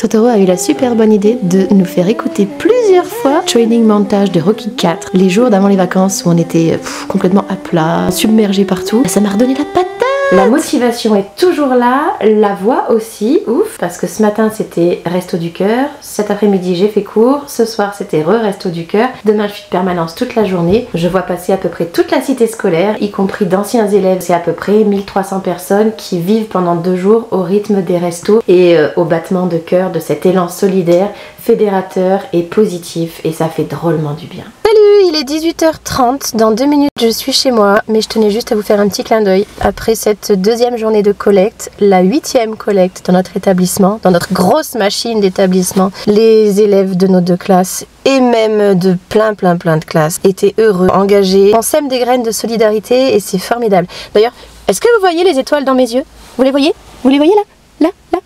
Totoro a eu la super bonne idée de nous faire écouter plusieurs fois Training Montage de Rocky 4, les jours d'avant les vacances où on était complètement à plat, submergé partout. Ça m'a redonné la patate. La motivation est toujours là, la voix aussi, ouf, parce que ce matin c'était Resto du Cœur, cet après-midi j'ai fait cours, ce soir c'était Resto du Cœur, demain je suis de permanence toute la journée, je vois passer à peu près toute la cité scolaire, y compris d'anciens élèves, c'est à peu près 1300 personnes qui vivent pendant 2 jours au rythme des restos et au battement de cœur de cet élan solidaire, fédérateur et positif, et ça fait drôlement du bien. Salut, il est 18h30, dans 2 minutes je suis chez moi, mais je tenais juste à vous faire un petit clin d'œil après cette deuxième journée de collecte, la 8e collecte dans notre établissement, dans notre grosse machine d'établissement. Les élèves de nos 2 classes et même de plein de classes étaient heureux, engagés. On sème des graines de solidarité et c'est formidable. D'ailleurs, est-ce que vous voyez les étoiles dans mes yeux? Vous les voyez? Vous les voyez là? Là? Là?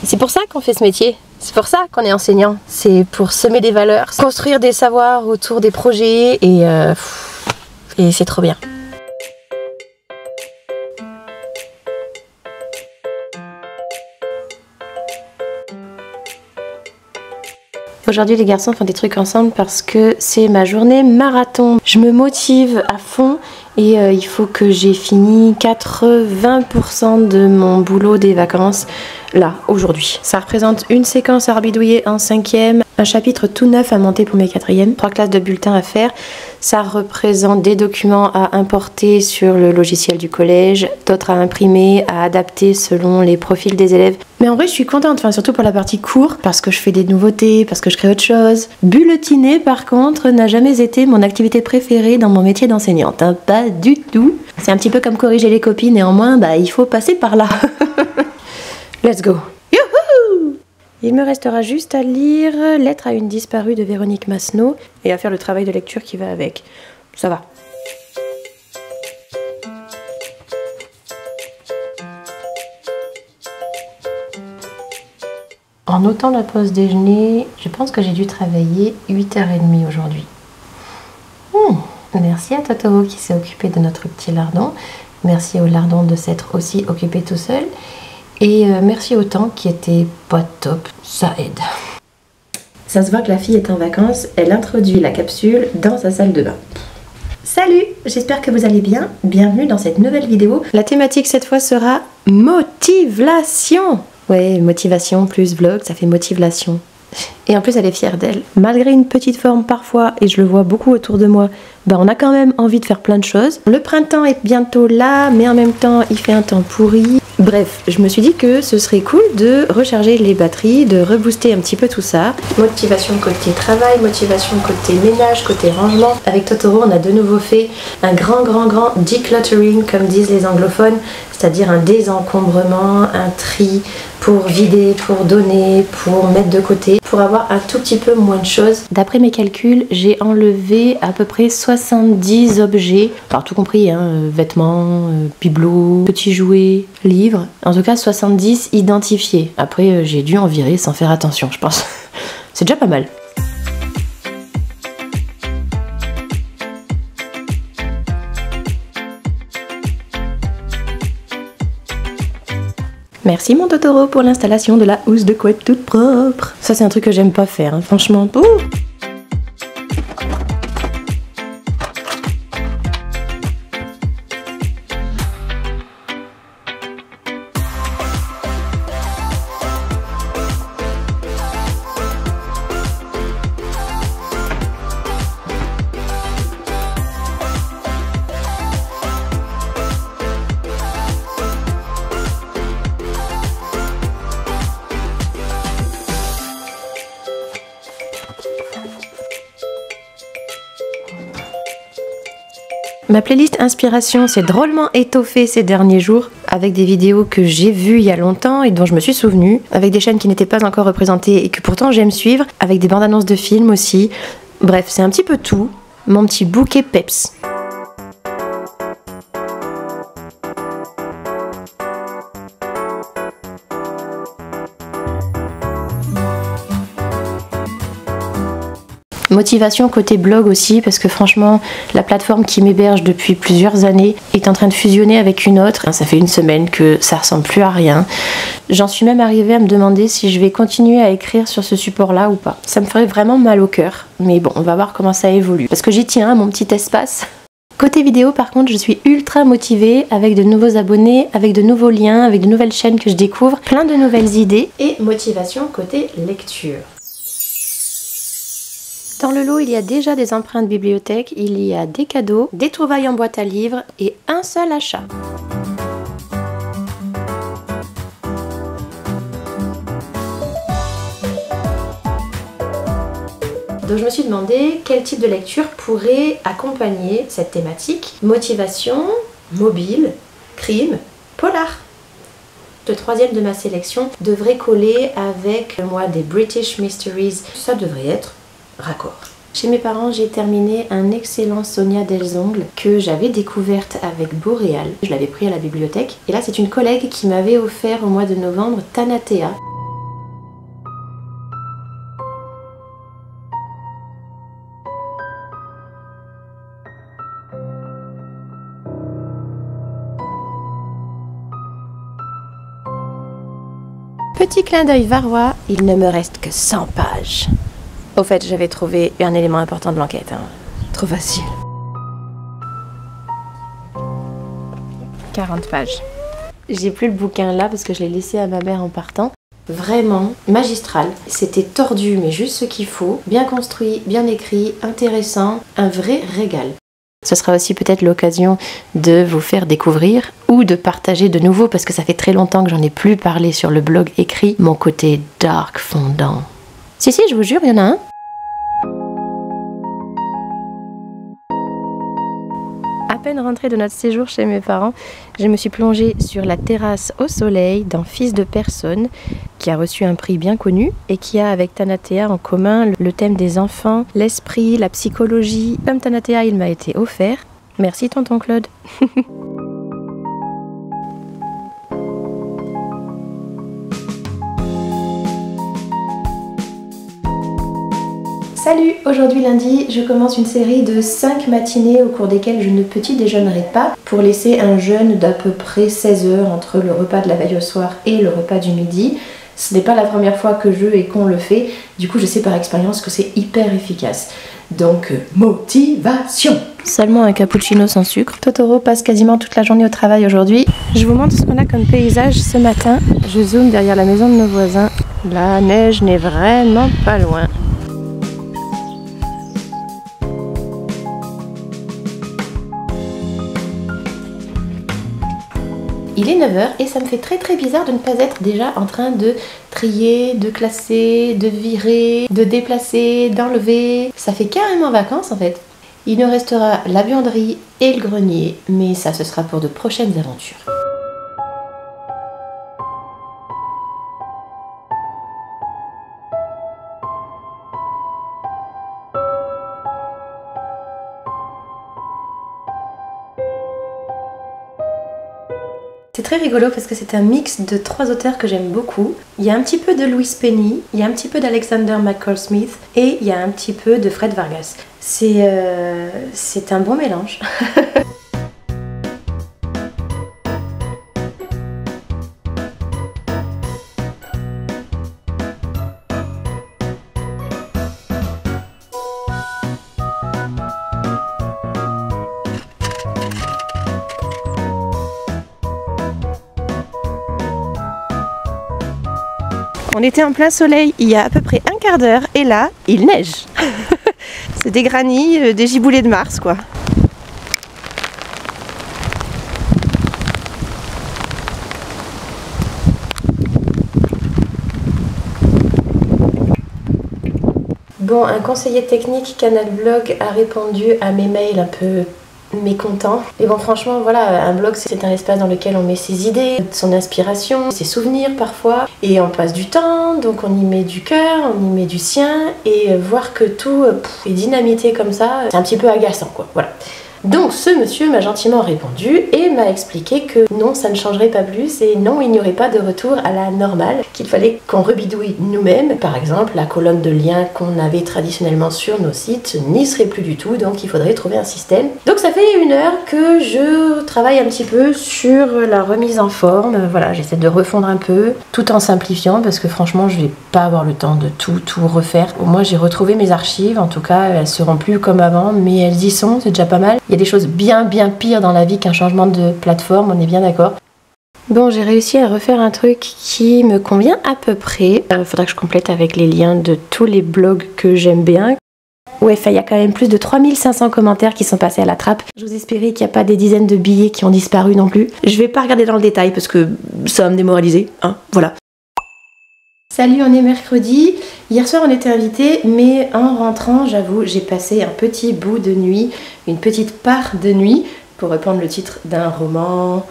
C'est pour ça qu'on fait ce métier. C'est pour ça qu'on est enseignant, c'est pour semer des valeurs, construire des savoirs autour des projets et c'est trop bien. Aujourd'hui les garçons font des trucs ensemble parce que c'est ma journée marathon. Je me motive à fond et il faut que j'ai fini 80% de mon boulot des vacances là, aujourd'hui. Ça représente une séquence à bidouiller en 5e, un chapitre tout neuf à monter pour mes 4e, 3 classes de bulletins à faire. Ça représente des documents à importer sur le logiciel du collège, d'autres à imprimer, à adapter selon les profils des élèves. Mais en vrai, je suis contente, enfin, surtout pour la partie cours, parce que je fais des nouveautés, parce que je crée autre chose. Bulletiner, par contre, n'a jamais été mon activité préférée dans mon métier d'enseignante. Hein, pas du tout. C'est un petit peu comme corriger les copies, néanmoins, bah, il faut passer par là. Let's go! Youhou! Il me restera juste à lire Lettre à une disparue de Véronique Masseneau et à faire le travail de lecture qui va avec. Ça va. En notant la pause déjeuner, je pense que j'ai dû travailler 8h30 aujourd'hui. Merci à Totoro qui s'est occupé de notre petit lardon. Merci au lardon de s'être aussi occupé tout seul. Et merci au temps qui était pas top, ça aide. Ça se voit que la fille est en vacances, elle introduit la capsule dans sa salle de bain. Salut, j'espère que vous allez bien, bienvenue dans cette nouvelle vidéo. La thématique cette fois sera motivation. Ouais, motivation plus vlog, ça fait motivation. Et en plus elle est fière d'elle. Malgré une petite forme parfois, et je le vois beaucoup autour de moi, bah on a quand même envie de faire plein de choses. Le printemps est bientôt là, mais en même temps il fait un temps pourri. Bref, je me suis dit que ce serait cool de recharger les batteries, de rebooster un petit peu tout ça. Motivation côté travail, motivation côté ménage, côté rangement. Avec Totoro, on a de nouveau fait un grand decluttering, comme disent les anglophones, c'est-à-dire un désencombrement, un tri pour vider, pour donner, pour mettre de côté, pour avoir un tout petit peu moins de choses. D'après mes calculs, j'ai enlevé à peu près 70 objets, alors tout compris, hein, vêtements, bibelots, petits jouets, livres, en tout cas 70 identifiés. Après, j'ai dû en virer sans faire attention, je pense. C'est déjà pas mal. Merci mon Totoro pour l'installation de la housse de couette toute propre. Ça c'est un truc que j'aime pas faire, hein, franchement. Ouh. Ma playlist inspiration s'est drôlement étoffée ces derniers jours avec des vidéos que j'ai vues il y a longtemps et dont je me suis souvenue, avec des chaînes qui n'étaient pas encore représentées et que pourtant j'aime suivre, avec des bandes annonces de films aussi. Bref, c'est un petit peu tout, mon petit bouquet peps. Motivation côté blog aussi, parce que franchement, la plateforme qui m'héberge depuis plusieurs années est en train de fusionner avec une autre. Ça fait une semaine que ça ressemble plus à rien. J'en suis même arrivée à me demander si je vais continuer à écrire sur ce support-là ou pas. Ça me ferait vraiment mal au cœur, mais bon, on va voir comment ça évolue. Parce que j'y tiens, mon petit espace. Côté vidéo, par contre, je suis ultra motivée avec de nouveaux abonnés, avec de nouveaux liens, avec de nouvelles chaînes que je découvre, plein de nouvelles idées et motivation côté lecture. Dans le lot, il y a déjà des empreintes bibliothèque, il y a des cadeaux, des trouvailles en boîte à livres et un seul achat. Donc je me suis demandé quel type de lecture pourrait accompagner cette thématique. Motivation, mobile, crime, polar. Le troisième de ma sélection devrait coller avec moi des British Mysteries. Ça devrait être raccord. Chez mes parents, j'ai terminé un excellent Sonia Delzongle que j'avais découverte avec Boréal. Je l'avais pris à la bibliothèque. Et là, c'est une collègue qui m'avait offert au mois de novembre Thanatea. Petit clin d'œil varois, il ne me reste que 100 pages. Au fait, j'avais trouvé un élément important de l'enquête. Hein. Trop facile. 40 pages. J'ai plus le bouquin là parce que je l'ai laissé à ma mère en partant. Vraiment magistral. C'était tordu mais juste ce qu'il faut. Bien construit, bien écrit, intéressant. Un vrai régal. Ce sera aussi peut-être l'occasion de vous faire découvrir ou de partager de nouveau parce que ça fait très longtemps que j'en ai plus parlé sur le blog écrit, mon côté dark fondant. Si, je vous jure, il y en a un. À peine rentrée de notre séjour chez mes parents, je me suis plongée sur la terrasse au soleil d'un Fils de personne qui a reçu un prix bien connu et qui a avec Thanatea en commun le thème des enfants, l'esprit, la psychologie. Comme Thanatea, il m'a été offert. Merci tonton Claude. Salut! Aujourd'hui lundi, je commence une série de 5 matinées au cours desquelles je ne petit déjeunerai pas pour laisser un jeûne d'à peu près 16 heures entre le repas de la veille au soir et le repas du midi. Ce n'est pas la première fois que je et qu'on le fait, du coup je sais par expérience que c'est hyper efficace. Donc, motivation! Seulement un cappuccino sans sucre. Totoro passe quasiment toute la journée au travail aujourd'hui. Je vous montre ce qu'on a comme paysage ce matin. Je zoome derrière la maison de nos voisins. La neige n'est vraiment pas loin. Il est 9 h et ça me fait très bizarre de ne pas être déjà en train de trier, de classer, de virer, de déplacer, d'enlever. Ça fait carrément vacances en fait. Il nous restera la buanderie et le grenier, mais ça ce sera pour de prochaines aventures. C'est très rigolo parce que c'est un mix de 3 auteurs que j'aime beaucoup. Il y a un petit peu de Louise Penny, il y a un petit peu d'Alexander McCall Smith et il y a un petit peu de Fred Vargas. C'est un bon mélange. On était en plein soleil il y a à peu près un quart d'heure et là, il neige. C'est des granits, des giboulées de Mars quoi. Bon, un conseiller technique Canal Blog a répondu à mes mails un peu mécontent. Et bon, franchement, voilà, un blog c'est un espace dans lequel on met ses idées, son inspiration, ses souvenirs parfois, et on passe du temps, donc on y met du cœur, on y met du sien, et voir que tout est dynamité comme ça, c'est un petit peu agaçant quoi, voilà. Donc ce monsieur m'a gentiment répondu et m'a expliqué que non, ça ne changerait pas plus et non, il n'y aurait pas de retour à la normale, qu'il fallait qu'on rebidouille nous-mêmes. Par exemple, la colonne de liens qu'on avait traditionnellement sur nos sites n'y serait plus du tout, donc il faudrait trouver un système. Donc ça fait 1 heure que je travaille un petit peu sur la remise en forme. Voilà, j'essaie de refondre un peu, tout en simplifiant, parce que franchement, je vais pas avoir le temps de tout refaire. Moi, j'ai retrouvé mes archives, en tout cas, elles seront plus comme avant, mais elles y sont, c'est déjà pas mal. Il y a des choses bien pires dans la vie qu'un changement de plateforme, on est bien d'accord. Bon, j'ai réussi à refaire un truc qui me convient à peu près. Faudra que je complète avec les liens de tous les blogs que j'aime bien. Ouais, il y a quand même plus de 3500 commentaires qui sont passés à la trappe. J'ose espérer qu'il n'y a pas des dizaines de billets qui ont disparu non plus. Je vais pas regarder dans le détail parce que ça va me démoraliser, hein, voilà. Salut, on est mercredi. Hier soir on était invités, mais en rentrant, j'avoue, j'ai passé un petit bout de nuit, une petite part de nuit, pour reprendre le titre d'un roman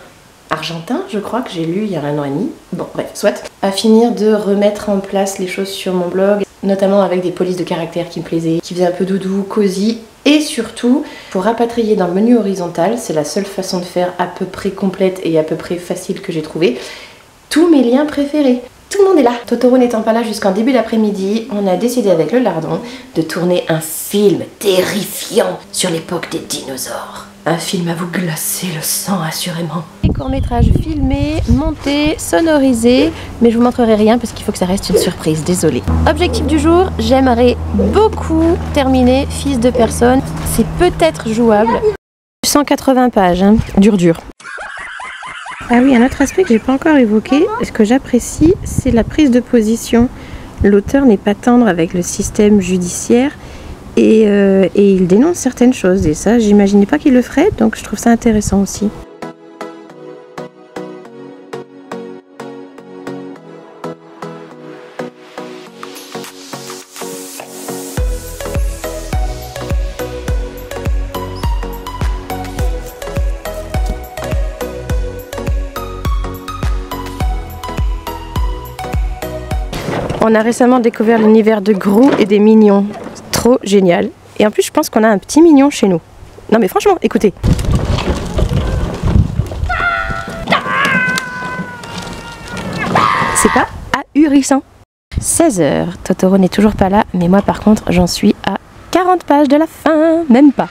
argentin, je crois, que j'ai lu il y a 1 an et demi. Bon, bref, soit. À finir de remettre en place les choses sur mon blog, notamment avec des polices de caractère qui me plaisaient, qui faisaient un peu doudou, cosy, et surtout, pour rapatrier dans le menu horizontal, c'est la seule façon de faire à peu près complète et à peu près facile que j'ai trouvé, tous mes liens préférés. Tout le monde est là. Totoro n'étant pas là jusqu'en début d'après-midi, on a décidé avec le lardon de tourner un film terrifiant sur l'époque des dinosaures. Un film à vous glacer le sang, assurément. Les courts-métrages filmés, montés, sonorisés, mais je vous montrerai rien parce qu'il faut que ça reste une surprise, désolée. Objectif du jour, j'aimerais beaucoup terminer Fils de personne. C'est peut-être jouable. 180 pages, hein. Dur. Ah oui, un autre aspect que j'ai pas encore évoqué, ce que j'apprécie, c'est la prise de position. L'auteur n'est pas tendre avec le système judiciaire et il dénonce certaines choses. Et ça, j'imaginais pas qu'il le ferait, donc je trouve ça intéressant aussi. On a récemment découvert l'univers de Gru et des mignons. Trop génial. Et en plus, je pense qu'on a un petit mignon chez nous. Non mais franchement, écoutez. C'est pas ahurissant. 16 h. Totoro n'est toujours pas là, mais moi par contre, j'en suis à 40 pages de la fin. Même pas.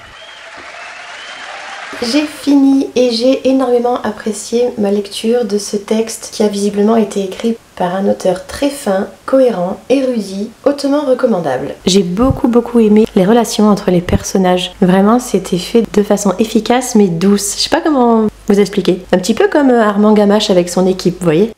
J'ai fini et j'ai énormément apprécié ma lecture de ce texte qui a visiblement été écrit par un auteur très fin, cohérent, érudit, hautement recommandable. J'ai beaucoup aimé les relations entre les personnages. Vraiment, c'était fait de façon efficace mais douce. Je sais pas comment vous expliquer. Un petit peu comme Armand Gamache avec son équipe, vous voyez ?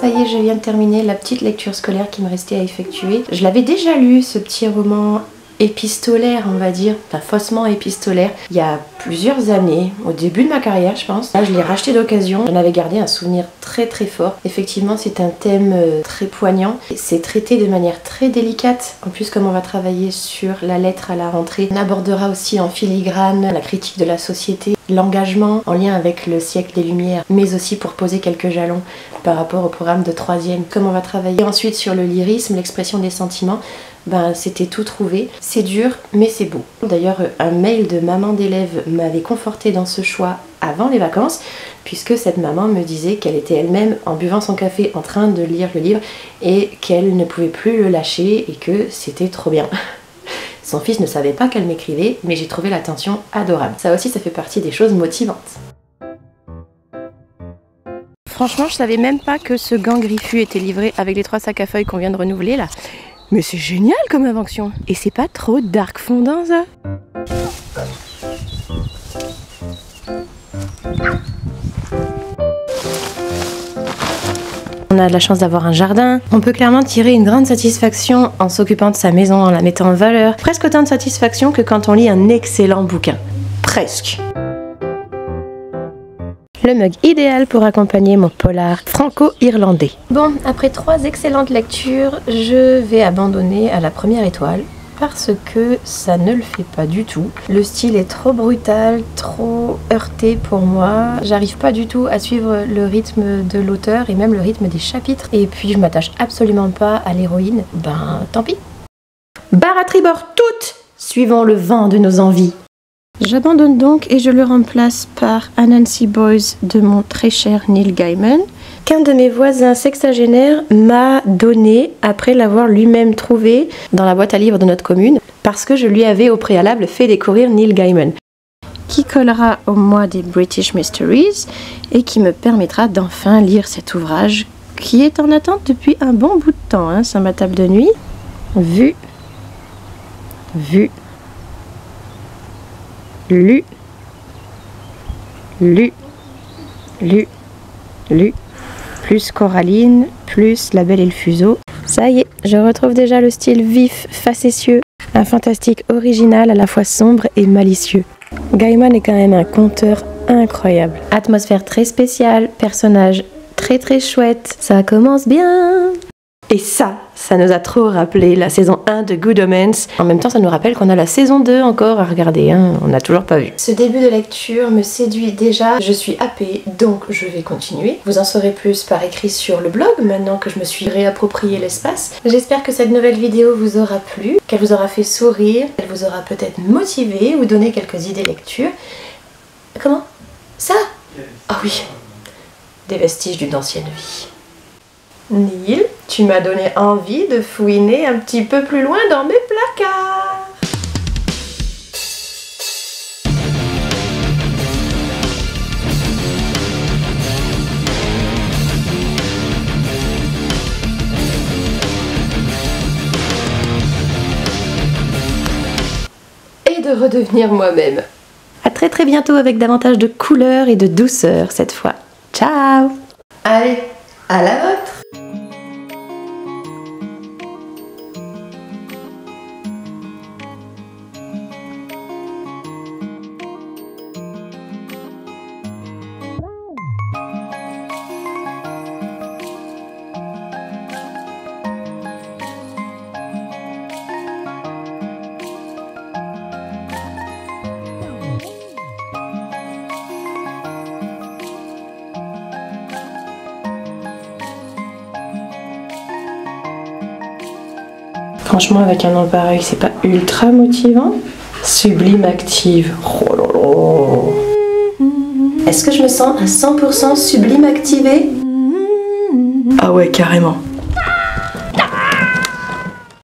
Ça y est, je viens de terminer la petite lecture scolaire qui me restait à effectuer. Je l'avais déjà lu, ce petit roman épistolaire, on va dire, enfin faussement épistolaire, il y a plusieurs années, au début de ma carrière je pense. Là je l'ai racheté d'occasion, j'en avais gardé un souvenir très fort. Effectivement c'est un thème très poignant, c'est traité de manière très délicate. En plus comme on va travailler sur la lettre à la rentrée, on abordera aussi en filigrane la critique de la société, l'engagement en lien avec le siècle des Lumières, mais aussi pour poser quelques jalons par rapport au programme de 3e. Comme on va travailler ensuite sur le lyrisme, l'expression des sentiments, ben, c'était tout trouvé. C'est dur, mais c'est beau. D'ailleurs, un mail de maman d'élève m'avait conforté dans ce choix avant les vacances, puisque cette maman me disait qu'elle était elle-même en buvant son café en train de lire le livre et qu'elle ne pouvait plus le lâcher et que c'était trop bien. Son fils ne savait pas qu'elle m'écrivait, mais j'ai trouvé l'attention adorable. Ça aussi, ça fait partie des choses motivantes. Franchement, je savais même pas que ce gant Griffu était livré avec les 3 sacs à feuilles qu'on vient de renouveler là. Mais c'est génial comme invention. Et c'est pas trop dark fondant ça? On a de la chance d'avoir un jardin. On peut clairement tirer une grande satisfaction en s'occupant de sa maison, en la mettant en valeur. Presque autant de satisfaction que quand on lit un excellent bouquin. Presque. Le mug idéal pour accompagner mon polar franco-irlandais. Bon, après 3 excellentes lectures, je vais abandonner à la première étoile. parce que ça ne le fait pas du tout. Le style est trop brutal, trop heurté pour moi. J'arrive pas du tout à suivre le rythme de l'auteur et même le rythme des chapitres. Et puis je m'attache absolument pas à l'héroïne. Ben tant pis. Barre à tribord toutes, suivant le vent de nos envies. J'abandonne donc et je le remplace par Anansi Boys de mon très cher Neil Gaiman, qu'un de mes voisins sexagénaires m'a donné après l'avoir lui-même trouvé dans la boîte à livres de notre commune, parce que je lui avais au préalable fait découvrir Neil Gaiman, qui collera au mois des British Mysteries et qui me permettra d'enfin lire cet ouvrage qui est en attente depuis un bon bout de temps, hein, sur ma table de nuit. Vu, lu, plus Coraline, plus La Belle et le Fuseau. Ça y est, je retrouve déjà le style vif, facétieux, un fantastique original à la fois sombre et malicieux. Gaiman est quand même un conteur incroyable. Atmosphère très spéciale, personnage très très chouette, ça commence bien. Et ça nous a trop rappelé la saison 1 de Good Omens. En même temps, ça nous rappelle qu'on a la saison 2 encore à regarder, hein. On n'a toujours pas vu. Ce début de lecture me séduit déjà. Je suis happée, donc je vais continuer. Vous en saurez plus par écrit sur le blog, maintenant que je me suis réapproprié l'espace. J'espère que cette nouvelle vidéo vous aura plu, qu'elle vous aura fait sourire, qu'elle vous aura peut-être motivé ou donné quelques idées lecture. Comment? Ça? Ah oui, des vestiges d'une ancienne vie. Neil, tu m'as donné envie de fouiner un petit peu plus loin dans mes placards. Et de redevenir moi-même. À très très bientôt avec davantage de couleurs et de douceur cette fois. Ciao! Allez, à la vôtre! Franchement, avec un nom pareil, c'est pas ultra motivant. Sublime Active. Oh là là. Est-ce que je me sens à 100% sublime activée? Ah ouais, carrément.